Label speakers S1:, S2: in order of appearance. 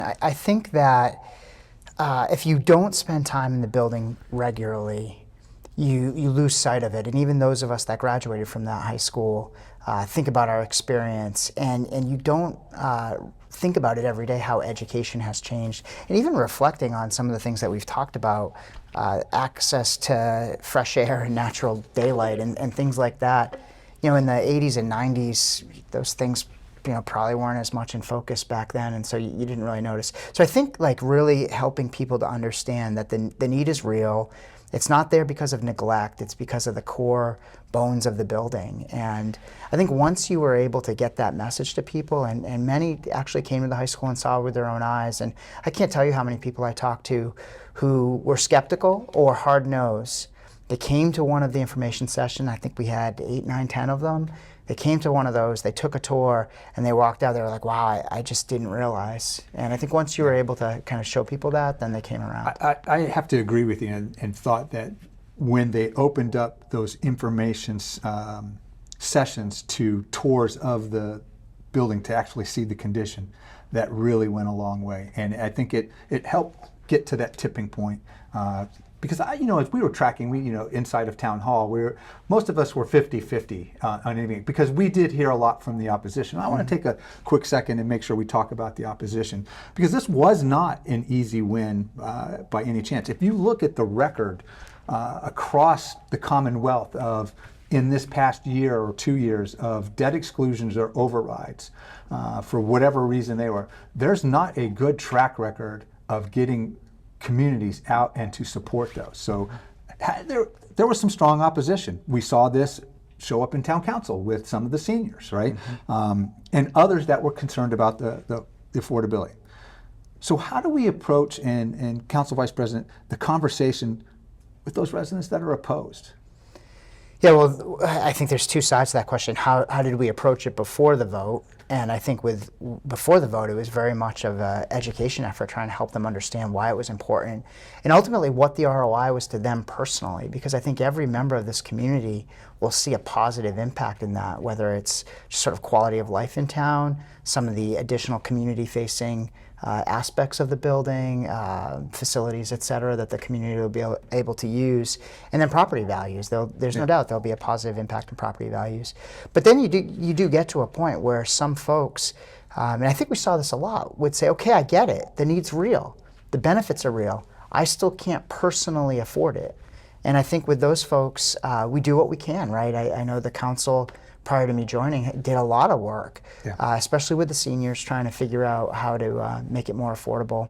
S1: I think that if you don't spend time in the building regularly, you lose sight of it. And even those of us that graduated from that high school think about our experience, and you don't think about it every day, how education has changed. And even reflecting on some of the things that we've talked about, access to fresh air and natural daylight and things like that. You know, in the 80s and 90s, those things probably weren't as much in focus back then, and so you didn't really notice. So I think like really helping people to understand that the need is real. It's not there because of neglect, it's because of the core bones of the building. And I think once you were able to get that message to people, and many actually came to the high school and saw it with their own eyes, and I can't tell you how many people I talked to who were skeptical or hard-nosed. They came to one of the information sessions. I think we had 8, 9, 10 of them. They came to one of those, they took a tour, and they walked out, they were like, wow, I just didn't realize. And I think once you were able to kind of show people that, then they came around.
S2: I have to agree with you, and thought that when they opened up those information sessions to tours of the building to actually see the condition, that really went a long way. And I think it helped get to that tipping point. Because as we were tracking, inside of Town Hall, most of us were 50-50 on anything, because we did hear a lot from the opposition. I want to take a quick second and make sure we talk about the opposition, because this was not an easy win by any chance. If you look at the record across the Commonwealth of, in this past year or 2 years, of debt exclusions or overrides, for whatever reason they were, there's not a good track record of getting communities out and to support those. So there was some strong opposition. We saw this show up in town council with some of the seniors, right? And others that were concerned about the affordability. So how do we approach, and Council Vice President, the conversation with those residents that are opposed?
S1: Yeah, well, I think there's two sides to that question. How did we approach it before the vote? And I think before the vote, it was very much of an education effort, trying to help them understand why it was important, and ultimately what the ROI was to them personally, because I think every member of this community will see a positive impact in that, whether it's just sort of quality of life in town, some of the additional community-facing aspects of the building, facilities, et cetera, that the community will be able to use, and then property values. There's no doubt there'll be a positive impact on property values. But then you do get to a point where some folks, and I think we saw this a lot, would say, okay, I get it, the need's real, the benefits are real, I still can't personally afford it. And I think with those folks, we do what we can, right? I know the council, prior to me joining, did a lot of work, especially with the seniors, trying to figure out how to make it more affordable.